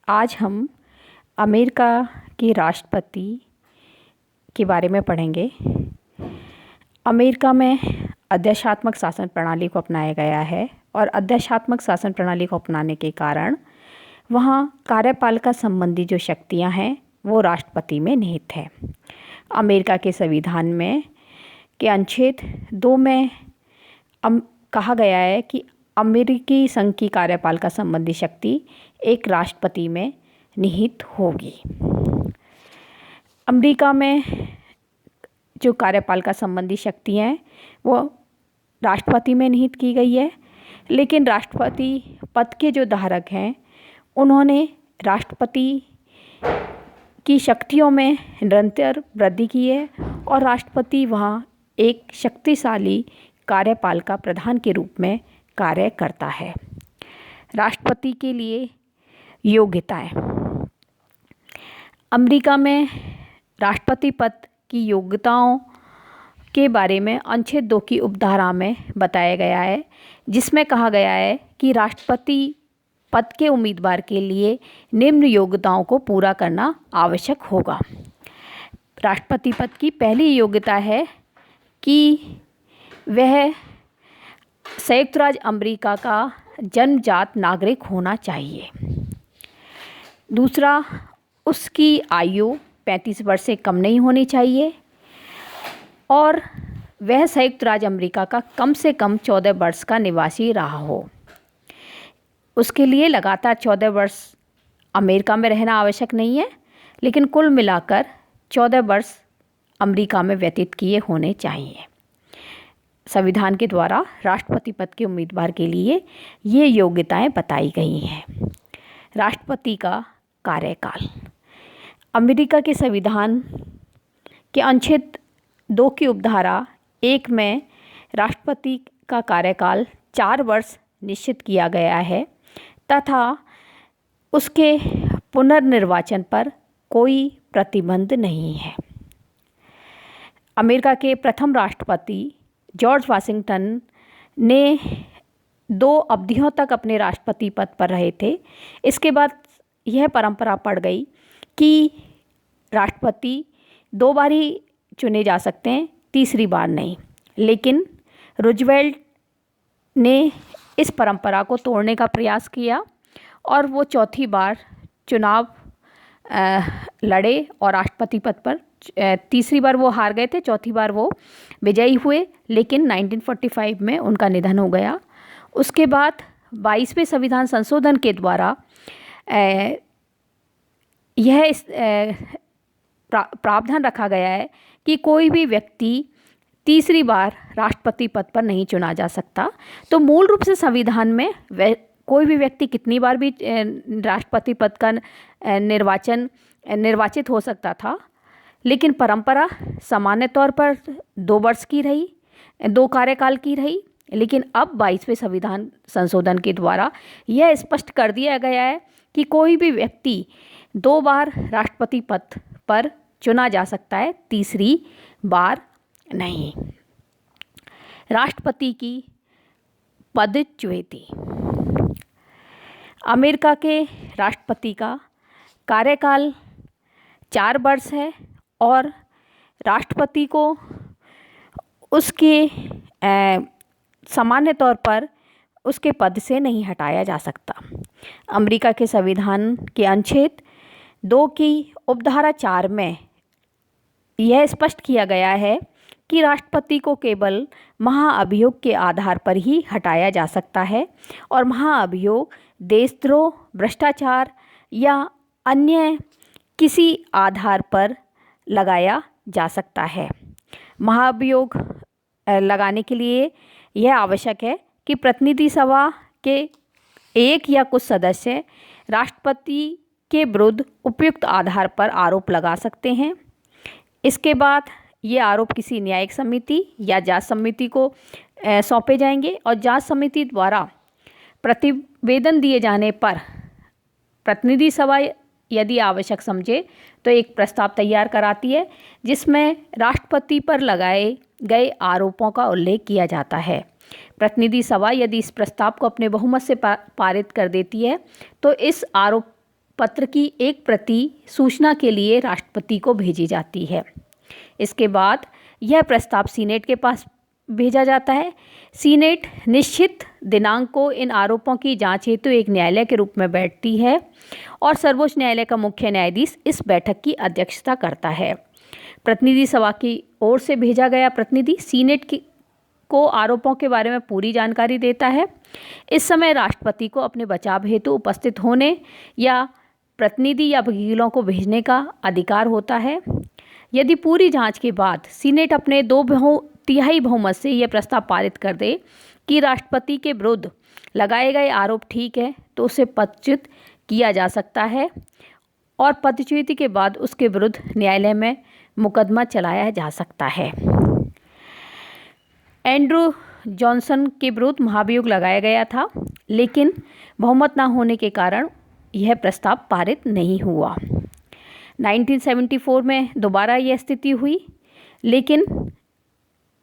आज हम अमेरिका के राष्ट्रपति के बारे में पढ़ेंगे। अमेरिका में अध्यक्षात्मक शासन प्रणाली को अपनाया गया है और अध्यक्षात्मक शासन प्रणाली को अपनाने के कारण वहाँ कार्यपालिका संबंधी जो शक्तियाँ हैं वो राष्ट्रपति में निहित है। अमेरिका के संविधान में के अनुच्छेद 2 में कहा गया है कि अमेरिकी संघ की कार्यपालिका संबंधी शक्ति एक राष्ट्रपति में निहित होगी। अमेरिका में जो कार्यपालिका संबंधी शक्ति हैं वो राष्ट्रपति में निहित की गई है, लेकिन राष्ट्रपति पद के जो धारक हैं उन्होंने राष्ट्रपति की शक्तियों में निरंतर वृद्धि की है और राष्ट्रपति वहाँ एक शक्तिशाली कार्यपालिका प्रधान के रूप में कार्य करता है। राष्ट्रपति के लिए योग्यताएं। अमेरिका में राष्ट्रपति पद की योग्यताओं के बारे में अनुच्छेद 2 की उपधारा में बताया गया है, जिसमें कहा गया है कि राष्ट्रपति पद के उम्मीदवार के लिए निम्न योग्यताओं को पूरा करना आवश्यक होगा। राष्ट्रपति पद की पहली योग्यता है कि वह संयुक्त राज्य अमेरिका का जन्मजात नागरिक होना चाहिए। दूसरा, उसकी आयु 35 वर्ष से कम नहीं होनी चाहिए और वह संयुक्त राज्य अमेरिका का कम से कम 14 वर्ष का निवासी रहा हो। उसके लिए लगातार 14 वर्ष अमेरिका में रहना आवश्यक नहीं है, लेकिन कुल मिलाकर 14 वर्ष अमेरिका में व्यतीत किए होने चाहिए। संविधान के द्वारा राष्ट्रपति पद के उम्मीदवार के लिए ये योग्यताएं बताई गई हैं। राष्ट्रपति का कार्यकाल। अमेरिका के संविधान के अनुच्छेद 2 की उपधारा 1 में राष्ट्रपति का कार्यकाल 4 वर्ष निश्चित किया गया है तथा उसके पुनर्निर्वाचन पर कोई प्रतिबंध नहीं है। अमेरिका के प्रथम राष्ट्रपति जॉर्ज वाशिंगटन ने 2 अवधियों तक अपने राष्ट्रपति पद पर रहे थे। इसके बाद यह परंपरा पड़ गई कि राष्ट्रपति 2 बार ही चुने जा सकते हैं, तीसरी बार नहीं। लेकिन रूजवेल्ट ने इस परंपरा को तोड़ने का प्रयास किया और वो चौथी बार चुनाव लड़े और राष्ट्रपति पद पर तीसरी बार वो हार गए थे, चौथी बार वो विजयी हुए, लेकिन 1945 में उनका निधन हो गया। उसके बाद 22वें संविधान संशोधन के द्वारा यह प्रावधान रखा गया है कि कोई भी व्यक्ति तीसरी बार राष्ट्रपति पद पर नहीं चुना जा सकता। तो मूल रूप से संविधान में कोई भी व्यक्ति कितनी बार भी राष्ट्रपति पद का निर्वाचित हो सकता था, लेकिन परंपरा सामान्य तौर पर 2 वर्ष की रही, 2 कार्यकाल की रही। लेकिन अब 22वें संविधान संशोधन के द्वारा यह स्पष्ट कर दिया गया है कि कोई भी व्यक्ति 2 बार राष्ट्रपति पद पर चुना जा सकता है, तीसरी बार नहीं। राष्ट्रपति की पदच्युति। अमेरिका के राष्ट्रपति का कार्यकाल 4 वर्ष है और राष्ट्रपति को उसके सामान्य तौर पर उसके पद से नहीं हटाया जा सकता। अमेरिका के संविधान के अनुच्छेद 2 की उपधारा 4 में यह स्पष्ट किया गया है कि राष्ट्रपति को केवल महाअभियोग के आधार पर ही हटाया जा सकता है और महाअभियोग देशद्रोह, भ्रष्टाचार या अन्य किसी आधार पर लगाया जा सकता है। महाअभियोग लगाने के लिए यह आवश्यक है कि प्रतिनिधि सभा के एक या कुछ सदस्य राष्ट्रपति के विरुद्ध उपयुक्त आधार पर आरोप लगा सकते हैं। इसके बाद ये आरोप किसी न्यायिक समिति या जांच समिति को सौंपे जाएंगे और जांच समिति द्वारा प्रतिवेदन दिए जाने पर प्रतिनिधि सभा यदि आवश्यक समझे तो एक प्रस्ताव तैयार कराती है, जिसमें राष्ट्रपति पर लगाए गए आरोपों का उल्लेख किया जाता है। प्रतिनिधि सभा यदि इस प्रस्ताव को अपने बहुमत से पारित कर देती है तो इस आरोप पत्र की एक प्रति सूचना के लिए राष्ट्रपति को भेजी जाती है। इसके बाद यह प्रस्ताव सीनेट के पास भेजा जाता है। सीनेट निश्चित दिनांक को इन आरोपों की जांच हेतु एक न्यायालय के रूप में बैठती है और सर्वोच्च न्यायालय का मुख्य न्यायाधीश इस बैठक की अध्यक्षता करता है। प्रतिनिधि सभा की ओर से भेजा गया प्रतिनिधि सीनेट को आरोपों के बारे में पूरी जानकारी देता है। इस समय राष्ट्रपति को अपने बचाव हेतु उपस्थित होने या प्रतिनिधि या वकीलों को भेजने का अधिकार होता है। यदि पूरी जांच के बाद सीनेट अपने 2/3 बहुमत से यह प्रस्ताव पारित कर दे कि राष्ट्रपति के विरुद्ध लगाए गए आरोप ठीक है, तो उसे पदच्युत किया जा सकता है और पदच्युति के बाद उसके विरुद्ध न्यायालय में मुकदमा चलाया जा सकता है। एंड्रू जॉनसन के विरुद्ध महाभियोग लगाया गया था, लेकिन बहुमत न होने के कारण यह प्रस्ताव पारित नहीं हुआ। 1974 में दोबारा यह स्थिति हुई, लेकिन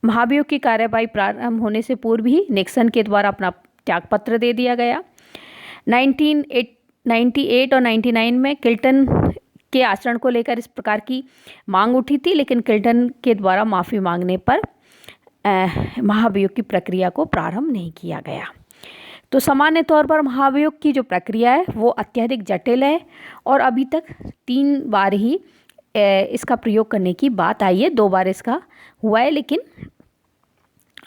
महाभियोग की कार्यवाही प्रारंभ होने से पूर्व ही निक्सन के द्वारा अपना त्यागपत्र दे दिया गया। 1998 और 1999 में क्लिंटन के आचरण को लेकर इस प्रकार की मांग उठी थी, लेकिन क्लिंटन के द्वारा माफ़ी मांगने पर महाभियोग की प्रक्रिया को प्रारंभ नहीं किया गया। तो सामान्य तौर पर महाभियोग की जो प्रक्रिया है वो अत्यधिक जटिल है और अभी तक 3 बार ही इसका प्रयोग करने की बात आई है। 2 बार इसका हुआ है, लेकिन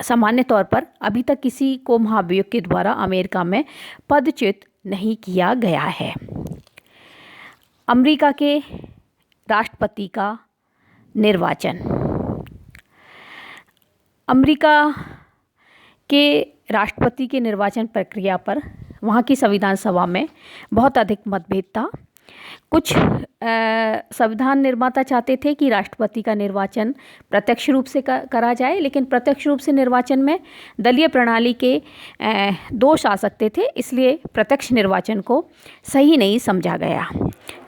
सामान्य तौर पर अभी तक किसी को महाभियोग के द्वारा अमेरिका में पदच्युत नहीं किया गया है। अमेरिका के राष्ट्रपति का निर्वाचन। अमेरिका के राष्ट्रपति के निर्वाचन प्रक्रिया पर वहाँ की संविधान सभा में बहुत अधिक मतभेद था। कुछ संविधान निर्माता चाहते थे कि राष्ट्रपति का निर्वाचन प्रत्यक्ष रूप से करा जाए, लेकिन प्रत्यक्ष रूप से निर्वाचन में दलीय प्रणाली के दोष आ सकते थे, इसलिए प्रत्यक्ष निर्वाचन को सही नहीं समझा गया।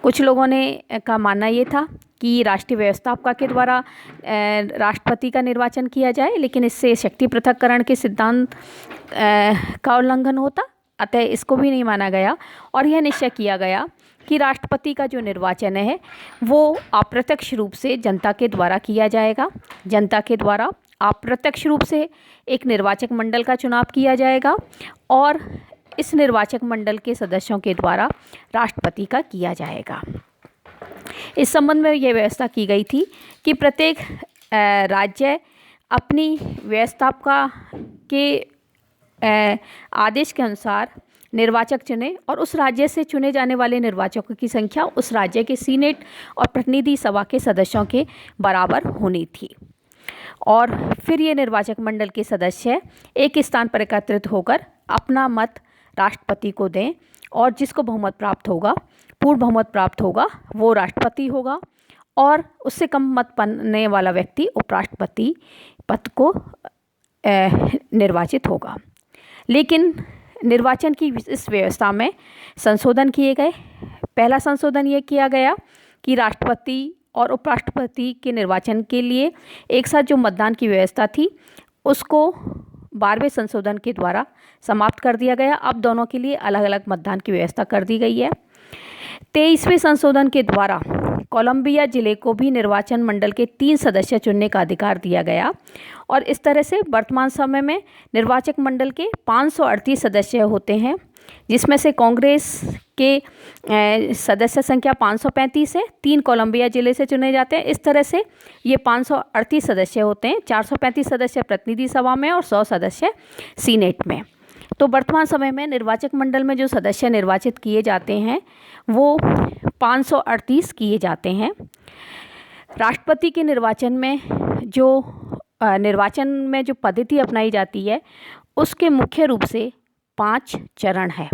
कुछ लोगों ने का मानना ये था कि राष्ट्रीय व्यवस्थापक के द्वारा राष्ट्रपति का निर्वाचन किया जाए, लेकिन इससे शक्ति पृथक्करण के सिद्धांत का उल्लंघन होता, अतः इसको भी नहीं माना गया और यह निश्चय किया गया कि राष्ट्रपति का जो निर्वाचन है वो अप्रत्यक्ष रूप से जनता के द्वारा किया जाएगा। जनता के द्वारा अप्रत्यक्ष रूप से एक निर्वाचक मंडल का चुनाव किया जाएगा और इस निर्वाचक मंडल के सदस्यों के द्वारा राष्ट्रपति का किया जाएगा। इस संबंध में यह व्यवस्था की गई थी कि प्रत्येक राज्य अपनी व्यवस्थापक के आदेश के अनुसार निर्वाचक चुने और उस राज्य से चुने जाने वाले निर्वाचकों की संख्या उस राज्य के सीनेट और प्रतिनिधि सभा के सदस्यों के बराबर होनी थी। और फिर ये निर्वाचक मंडल के सदस्य एक स्थान पर एकत्रित होकर अपना मत राष्ट्रपति को दें और जिसको बहुमत प्राप्त होगा, पूर्ण बहुमत प्राप्त होगा, वो राष्ट्रपति होगा और उससे कम मत पाने वाला व्यक्ति उपराष्ट्रपति पद को निर्वाचित होगा। लेकिन निर्वाचन की इस व्यवस्था में संशोधन किए गए। पहला संशोधन ये किया गया कि राष्ट्रपति और उपराष्ट्रपति के निर्वाचन के लिए एक साथ जो मतदान की व्यवस्था थी उसको 12वें संशोधन के द्वारा समाप्त कर दिया गया। अब दोनों के लिए अलग अलग मतदान की व्यवस्था कर दी गई है। 23वें संशोधन के द्वारा कोलंबिया जिले को भी निर्वाचन मंडल के 3 सदस्य चुनने का अधिकार दिया गया और इस तरह से वर्तमान समय में निर्वाचक मंडल के 538 सदस्य होते हैं, जिसमें से कांग्रेस के सदस्य संख्या 535 है। 3 कोलंबिया जिले से चुने जाते हैं। इस तरह से ये 538 सदस्य होते हैं, 435 सदस्य प्रतिनिधि सभा में और 100 सदस्य सीनेट में। तो वर्तमान समय में निर्वाचक मंडल में जो सदस्य निर्वाचित किए जाते हैं वो 538 किए जाते हैं। राष्ट्रपति के निर्वाचन में जो पद्धति अपनाई जाती है उसके मुख्य रूप से 5 चरण है।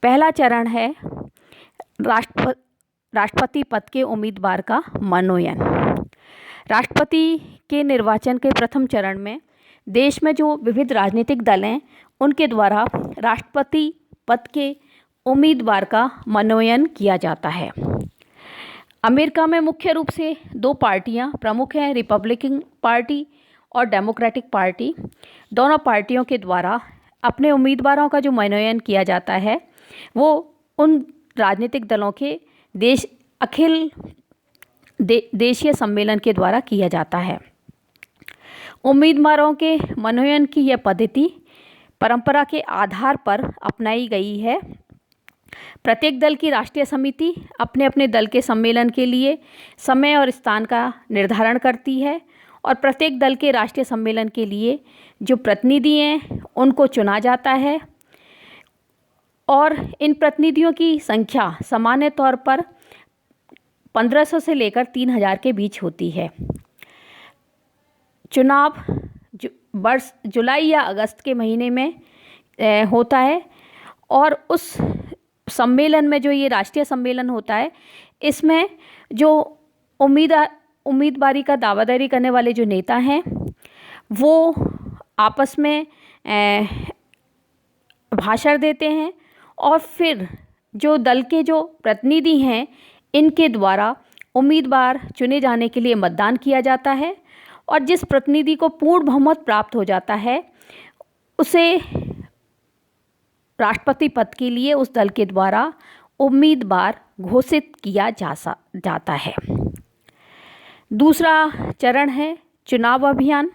पहला चरण है राष्ट्रपति पद के उम्मीदवार का मनोनयन। राष्ट्रपति के निर्वाचन के प्रथम चरण में देश में जो विविध राजनीतिक दल हैं उनके द्वारा राष्ट्रपति पद के उम्मीदवार का मनोनयन किया जाता है। अमेरिका में मुख्य रूप से 2 पार्टियां प्रमुख हैं, रिपब्लिकन पार्टी और डेमोक्रेटिक पार्टी। दोनों पार्टियों के द्वारा अपने उम्मीदवारों का जो मनोनयन किया जाता है वो उन राजनीतिक दलों के देशीय सम्मेलन के द्वारा किया जाता है। उम्मीदवारों के मनोनयन की यह पद्धति परंपरा के आधार पर अपनाई गई है। प्रत्येक दल की राष्ट्रीय समिति अपने अपने दल के सम्मेलन के लिए समय और स्थान का निर्धारण करती है और प्रत्येक दल के राष्ट्रीय सम्मेलन के लिए जो प्रतिनिधि हैं उनको चुना जाता है और इन प्रतिनिधियों की संख्या सामान्य तौर पर 1500 से लेकर 3000 के बीच होती है। चुनाव वर्ष जुलाई या अगस्त के महीने में होता है और उस सम्मेलन में, जो ये राष्ट्रीय सम्मेलन होता है, इसमें जो उम्मीदवारी का दावादारी करने वाले जो नेता हैं वो आपस में भाषण देते हैं और फिर जो दल के जो प्रतिनिधि हैं इनके द्वारा उम्मीदवार चुने जाने के लिए मतदान किया जाता है और जिस प्रतिनिधि को पूर्ण बहुमत प्राप्त हो जाता है उसे राष्ट्रपति पद के लिए उस दल के द्वारा उम्मीदवार घोषित किया जाता है। दूसरा चरण है चुनाव अभियान।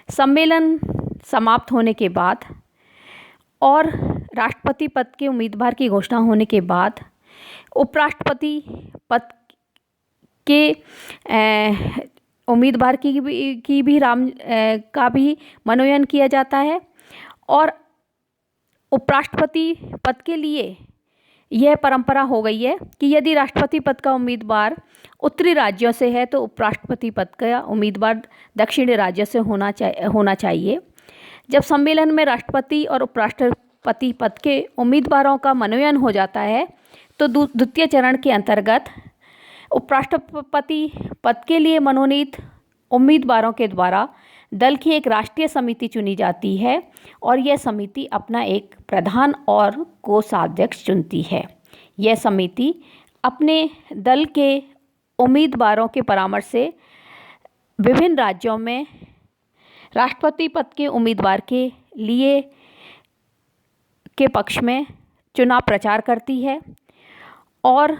सम्मेलन समाप्त होने के बाद और राष्ट्रपति पद के उम्मीदवार की घोषणा होने के बाद उपराष्ट्रपति पद के उम्मीदवार का भी मनोनयन किया जाता है और उपराष्ट्रपति पद के लिए यह परंपरा हो गई है कि यदि राष्ट्रपति पद का उम्मीदवार उत्तरी राज्यों से है तो उपराष्ट्रपति पद का उम्मीदवार दक्षिणी राज्यों से होना चाहिए। जब सम्मेलन में राष्ट्रपति और उपराष्ट्रपति पद के उम्मीदवारों का मनोनयन हो जाता है तो द्वितीय चरण के अंतर्गत उपराष्ट्रपति पद के लिए मनोनीत उम्मीदवारों के द्वारा दल की एक राष्ट्रीय समिति चुनी जाती है और यह समिति अपना एक प्रधान और कोषाध्यक्ष चुनती है। यह समिति अपने दल के उम्मीदवारों के परामर्श से विभिन्न राज्यों में राष्ट्रपति पद के उम्मीदवार के लिए के पक्ष में चुनाव प्रचार करती है और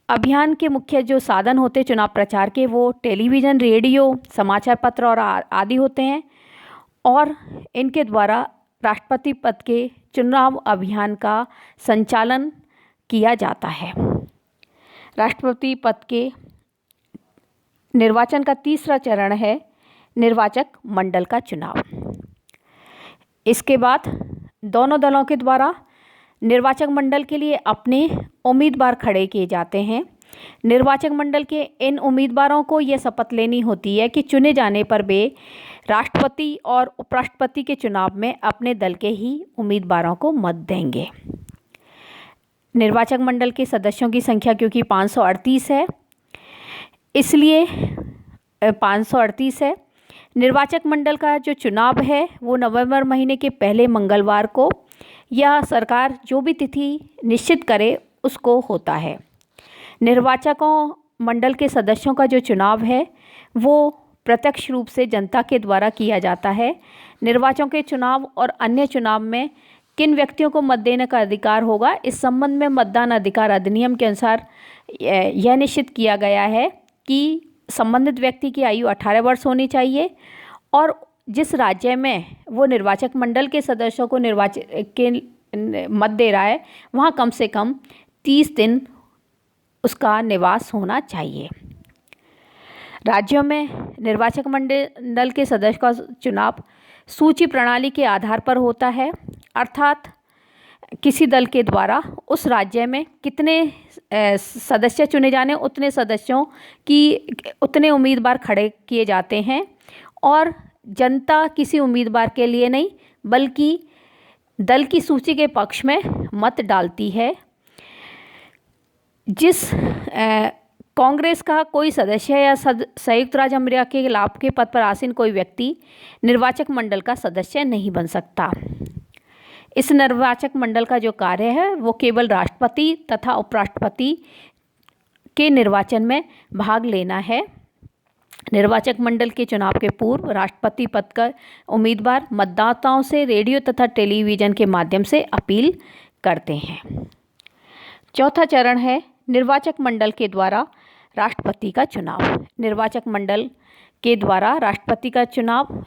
अभियान के मुख्य जो साधन होते हैं चुनाव प्रचार के वो टेलीविज़न, रेडियो, समाचार पत्र और आदि होते हैं और इनके द्वारा राष्ट्रपति पद के चुनाव अभियान का संचालन किया जाता है। राष्ट्रपति पद के निर्वाचन का तीसरा चरण है निर्वाचक मंडल का चुनाव। इसके बाद दोनों दलों के द्वारा निर्वाचक मंडल के लिए अपने उम्मीदवार खड़े किए जाते हैं। निर्वाचक मंडल के इन उम्मीदवारों को यह शपथ लेनी होती है कि चुने जाने पर वे राष्ट्रपति और उपराष्ट्रपति के चुनाव में अपने दल के ही उम्मीदवारों को मत देंगे। निर्वाचक मंडल के सदस्यों की संख्या क्योंकि 538 है इसलिए 538 है। निर्वाचक मंडल का जो चुनाव है वो नवंबर महीने के पहले मंगलवार को या सरकार जो भी तिथि निश्चित करे उसको होता है। निर्वाचकों मंडल के सदस्यों का जो चुनाव है वो प्रत्यक्ष रूप से जनता के द्वारा किया जाता है। निर्वाचकों के चुनाव और अन्य चुनाव में किन व्यक्तियों को मत देने का अधिकार होगा, इस संबंध में मतदान अधिकार अधिनियम के अनुसार यह निश्चित किया गया है कि संबंधित व्यक्ति की आयु 18 वर्ष होनी चाहिए और जिस राज्य में वो निर्वाचक मंडल के सदस्यों को मत दे रहा है वहाँ कम से कम 30 दिन उसका निवास होना चाहिए। राज्यों में निर्वाचक मंडल के सदस्य का चुनाव सूची प्रणाली के आधार पर होता है, अर्थात किसी दल के द्वारा उस राज्य में कितने सदस्य चुने जाने उतने सदस्यों की उतने उम्मीदवार खड़े किए जाते हैं और जनता किसी उम्मीदवार के लिए नहीं बल्कि दल की सूची के पक्ष में मत डालती है। जिस कांग्रेस का कोई सदस्य या संयुक्त राज्य अमेरिका के लाभ के पद पर आसीन कोई व्यक्ति निर्वाचक मंडल का सदस्य नहीं बन सकता। इस निर्वाचक मंडल का जो कार्य है वो केवल राष्ट्रपति तथा उपराष्ट्रपति के निर्वाचन में भाग लेना है। निर्वाचक मंडल के चुनाव के पूर्व राष्ट्रपति पद का उम्मीदवार मतदाताओं से रेडियो तथा टेलीविज़न के माध्यम से अपील करते हैं। चौथा चरण है निर्वाचक मंडल के द्वारा राष्ट्रपति का चुनाव। निर्वाचक मंडल के द्वारा राष्ट्रपति का चुनाव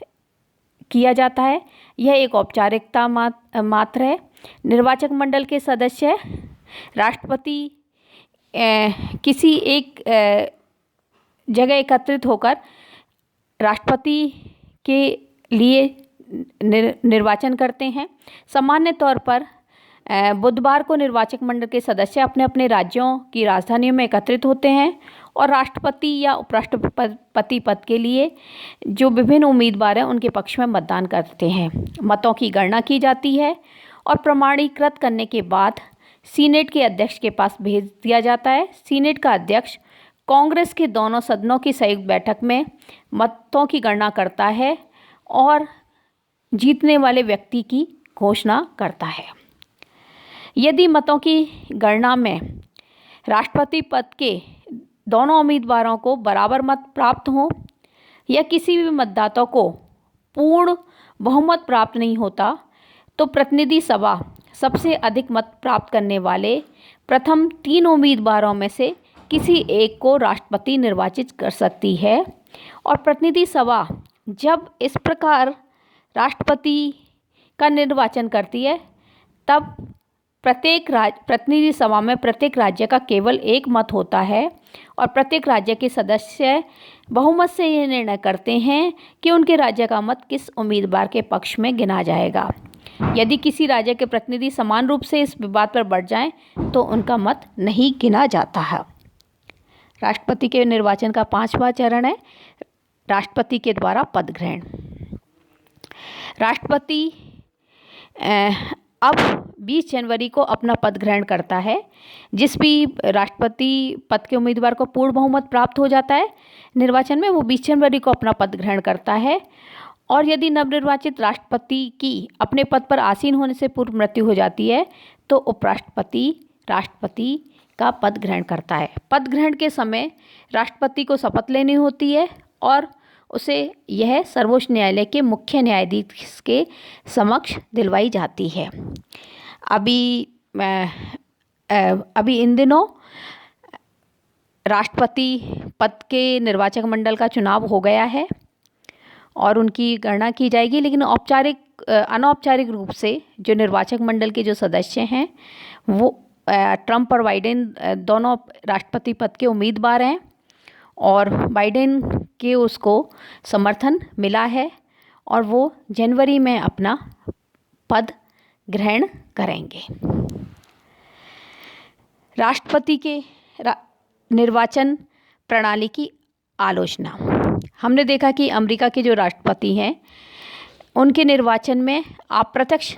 किया जाता है। यह एक औपचारिकता मात्र है। निर्वाचक मंडल के सदस्य राष्ट्रपति किसी एक जगह एकत्रित होकर राष्ट्रपति के लिए निर्वाचन करते हैं। सामान्य तौर पर बुधवार को निर्वाचक मंडल के सदस्य अपने अपने राज्यों की राजधानियों में एकत्रित होते हैं और राष्ट्रपति या उपराष्ट्रपति पद के लिए जो विभिन्न उम्मीदवार हैं उनके पक्ष में मतदान करते हैं। मतों की गणना की जाती है और प्रमाणीकृत करने के बाद सीनेट के अध्यक्ष के पास भेज दिया जाता है। सीनेट का अध्यक्ष कांग्रेस के दोनों सदनों की संयुक्त बैठक में मतों की गणना करता है और जीतने वाले व्यक्ति की घोषणा करता है। यदि मतों की गणना में राष्ट्रपति पद के दोनों उम्मीदवारों को बराबर मत प्राप्त हों या किसी भी मतदाता को पूर्ण बहुमत प्राप्त नहीं होता तो प्रतिनिधि सभा सबसे अधिक मत प्राप्त करने वाले प्रथम 3 उम्मीदवारों में से किसी एक को राष्ट्रपति निर्वाचित कर सकती है। और प्रतिनिधि सभा जब इस प्रकार राष्ट्रपति का निर्वाचन करती है तब प्रतिनिधि सभा में प्रत्येक राज्य का केवल एक मत होता है और प्रत्येक राज्य के सदस्य बहुमत से यह निर्णय करते हैं कि उनके राज्य का मत किस उम्मीदवार के पक्ष में गिना जाएगा। यदि किसी राज्य के प्रतिनिधि समान रूप से इस विवाद पर बढ़ जाएं तो उनका मत नहीं गिना जाता है। राष्ट्रपति के निर्वाचन का 5वां चरण है राष्ट्रपति के द्वारा पद ग्रहण। राष्ट्रपति अब 20 जनवरी को अपना पद ग्रहण करता है। जिस भी राष्ट्रपति पद के उम्मीदवार को पूर्ण बहुमत प्राप्त हो जाता है निर्वाचन में, वो 20 जनवरी को अपना पद ग्रहण करता है। और यदि नवनिर्वाचित राष्ट्रपति की अपने पद पर आसीन होने से पूर्व मृत्यु हो जाती है तो उपराष्ट्रपति राष्ट्रपति का पद ग्रहण करता है। पद ग्रहण के समय राष्ट्रपति को शपथ लेनी होती है और उसे यह सर्वोच्च न्यायालय के मुख्य न्यायाधीश के समक्ष दिलवाई जाती है। अभी इन दिनों राष्ट्रपति पद के निर्वाचक मंडल का चुनाव हो गया है और उनकी गणना की जाएगी, लेकिन अनौपचारिक रूप से जो निर्वाचक मंडल के जो सदस्य हैं वो ट्रंप और बाइडेन दोनों राष्ट्रपति पद के उम्मीदवार हैं और बाइडेन के उसको समर्थन मिला है और वो जनवरी में अपना पद ग्रहण करेंगे। राष्ट्रपति के निर्वाचन प्रणाली की आलोचना। हमने देखा कि अमेरिका के जो राष्ट्रपति हैं उनके निर्वाचन में अप्रत्यक्ष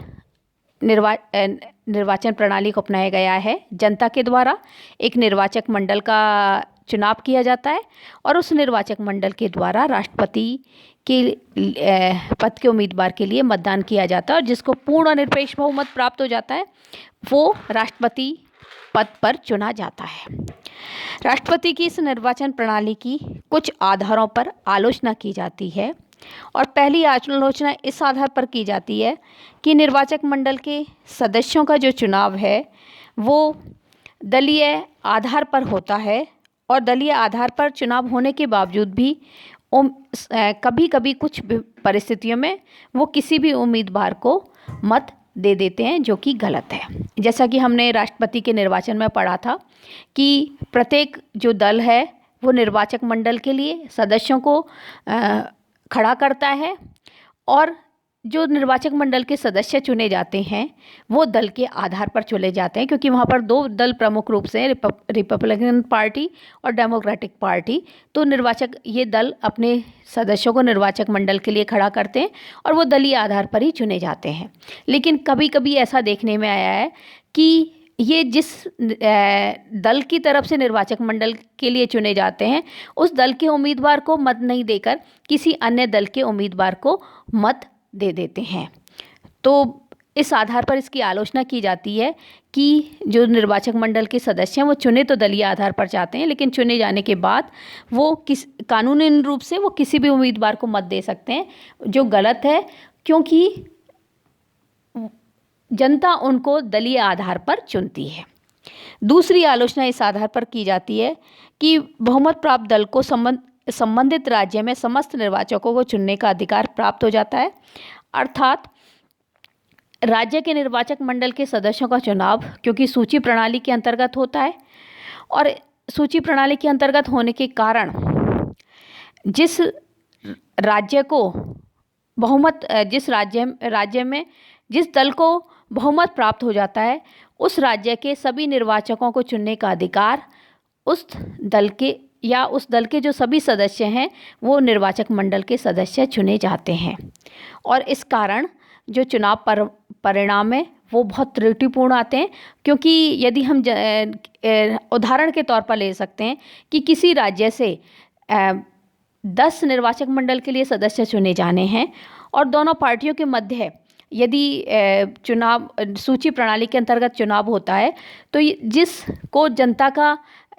निर्वाचन प्रणाली को अपनाया गया है। जनता के द्वारा एक निर्वाचक मंडल का चुनाव किया जाता है और उस निर्वाचक मंडल के द्वारा राष्ट्रपति के पद के उम्मीदवार के लिए मतदान किया जाता है और जिसको पूर्ण और निरपेक्ष बहुमत प्राप्त हो जाता है वो राष्ट्रपति पद पर चुना जाता है। राष्ट्रपति की इस निर्वाचन प्रणाली की कुछ आधारों पर आलोचना की जाती है और पहली आलोचना इस आधार पर की जाती है कि निर्वाचक मंडल के सदस्यों का जो चुनाव है वो दलीय आधार पर होता है और दलीय आधार पर चुनाव होने के बावजूद भी कभी कभी कुछ परिस्थितियों में वो किसी भी उम्मीदवार को मत दे देते हैं, जो कि गलत है। जैसा कि हमने राष्ट्रपति के निर्वाचन में पढ़ा था कि प्रत्येक जो दल है वो निर्वाचक मंडल के लिए सदस्यों को खड़ा करता है और जो निर्वाचक मंडल के सदस्य चुने जाते हैं वो दल के आधार पर चुने जाते हैं, क्योंकि वहाँ पर 2 दल प्रमुख रूप से रिपब्लिकन पार्टी और डेमोक्रेटिक पार्टी। तो ये दल अपने सदस्यों को निर्वाचक मंडल के लिए खड़ा करते हैं और वो दलीय आधार पर ही चुने जाते हैं। लेकिन कभी कभी ऐसा देखने में आया है कि ये जिस दल की तरफ से निर्वाचक मंडल के लिए चुने जाते हैं उस दल के उम्मीदवार को मत नहीं देकर किसी अन्य दल के उम्मीदवार को मत दे देते हैं। तो इस आधार पर इसकी आलोचना की जाती है कि जो निर्वाचक मंडल के सदस्य हैं वो चुने तो दलीय आधार पर जाते हैं, लेकिन चुने जाने के बाद वो कानूनी रूप से वो किसी भी उम्मीदवार को मत दे सकते हैं, जो गलत है। क्योंकि जनता उनको दलीय आधार पर चुनती है। दूसरी आलोचना इस आधार पर की जाती है कि बहुमत प्राप्त दल को संबंधित राज्य में समस्त निर्वाचकों को चुनने का अधिकार प्राप्त हो जाता है, अर्थात राज्य के निर्वाचक मंडल के सदस्यों का चुनाव क्योंकि सूची प्रणाली के अंतर्गत होता है, और सूची प्रणाली के अंतर्गत होने के कारण जिस राज्य में जिस दल को बहुमत प्राप्त हो जाता है, उस राज्य के सभी निर्वाचकों को चुनने का अधिकार उस दल के जो सभी सदस्य हैं वो निर्वाचक मंडल के सदस्य चुने जाते हैं। और इस कारण जो चुनाव परिणाम है वो बहुत त्रुटिपूर्ण आते हैं, क्योंकि यदि हम उदाहरण के तौर पर ले सकते हैं कि किसी राज्य से 10 निर्वाचक मंडल के लिए सदस्य चुने जाने हैं और दोनों पार्टियों के मध्य यदि चुनाव सूची प्रणाली के अंतर्गत चुनाव होता है, तो जिसको जनता का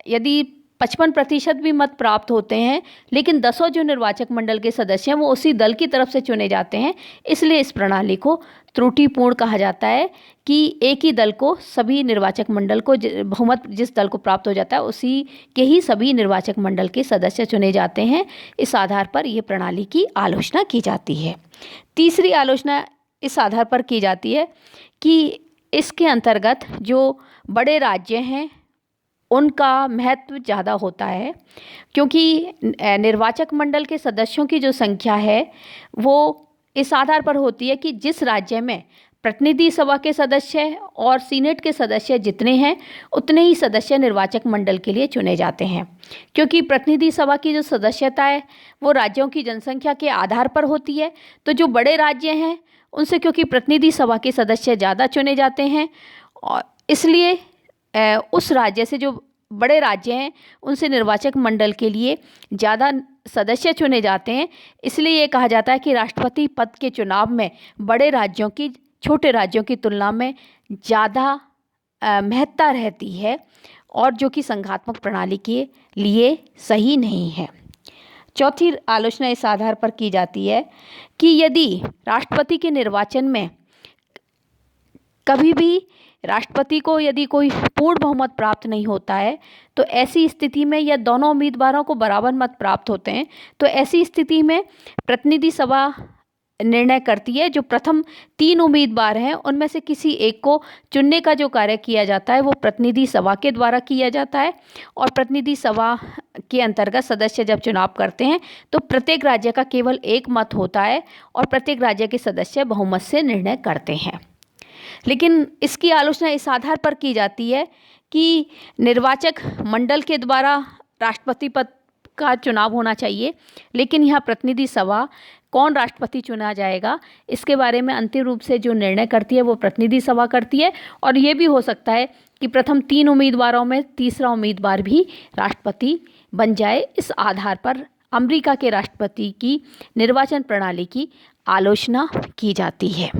यदि 55% भी मत प्राप्त होते हैं, लेकिन 10 जो निर्वाचक मंडल के सदस्य हैं वो उसी दल की तरफ से चुने जाते हैं, इसलिए इस प्रणाली को त्रुटिपूर्ण कहा जाता है कि एक ही दल को सभी निर्वाचक मंडल को बहुमत जिस दल को प्राप्त हो जाता है उसी के ही सभी निर्वाचक मंडल के सदस्य चुने जाते हैं। इस आधार पर यह प्रणाली की आलोचना की जाती है। तीसरी आलोचना इस आधार पर की जाती है कि इसके अंतर्गत जो बड़े राज्य हैं उनका महत्व ज़्यादा होता है, क्योंकि निर्वाचक मंडल के सदस्यों की जो संख्या है वो इस आधार पर होती है कि जिस राज्य में प्रतिनिधि सभा के सदस्य और सीनेट के सदस्य जितने हैं उतने ही सदस्य निर्वाचक मंडल के लिए चुने जाते हैं। क्योंकि प्रतिनिधि सभा की जो सदस्यता है वो राज्यों की जनसंख्या के आधार पर होती है, तो जो बड़े राज्य हैं उनसे क्योंकि प्रतिनिधि सभा के सदस्य ज़्यादा चुने जाते हैं और इसलिए उस राज्य से जो बड़े राज्य हैं उनसे निर्वाचक मंडल के लिए ज़्यादा सदस्य चुने जाते हैं। इसलिए ये कहा जाता है कि राष्ट्रपति पद के चुनाव में बड़े राज्यों की छोटे राज्यों की तुलना में ज़्यादा महत्ता रहती है, और जो कि संघात्मक प्रणाली के लिए सही नहीं है। चौथी आलोचना इस आधार पर की जाती है कि यदि राष्ट्रपति के निर्वाचन में कभी भी राष्ट्रपति को यदि कोई पूर्ण बहुमत प्राप्त नहीं होता है, तो ऐसी स्थिति में या दोनों उम्मीदवारों को बराबर मत प्राप्त होते हैं, तो ऐसी स्थिति में प्रतिनिधि सभा निर्णय करती है। जो प्रथम 3 उम्मीदवार हैं उनमें से किसी एक को चुनने का जो कार्य किया जाता है वो प्रतिनिधि सभा के द्वारा किया जाता है, और प्रतिनिधि सभा के अंतर्गत सदस्य जब चुनाव करते हैं तो प्रत्येक राज्य का केवल एक मत होता है और प्रत्येक राज्य के सदस्य बहुमत से निर्णय करते हैं। लेकिन इसकी आलोचना इस आधार पर की जाती है कि निर्वाचक मंडल के द्वारा राष्ट्रपति पद का चुनाव होना चाहिए, लेकिन यहाँ प्रतिनिधि सभा कौन राष्ट्रपति चुना जाएगा इसके बारे में अंतिम रूप से जो निर्णय करती है वो प्रतिनिधि सभा करती है। और ये भी हो सकता है कि प्रथम 3 उम्मीदवारों में तीसरा उम्मीदवार भी राष्ट्रपति बन जाए। इस आधार पर अमेरिका के राष्ट्रपति की निर्वाचन प्रणाली की आलोचना की जाती है।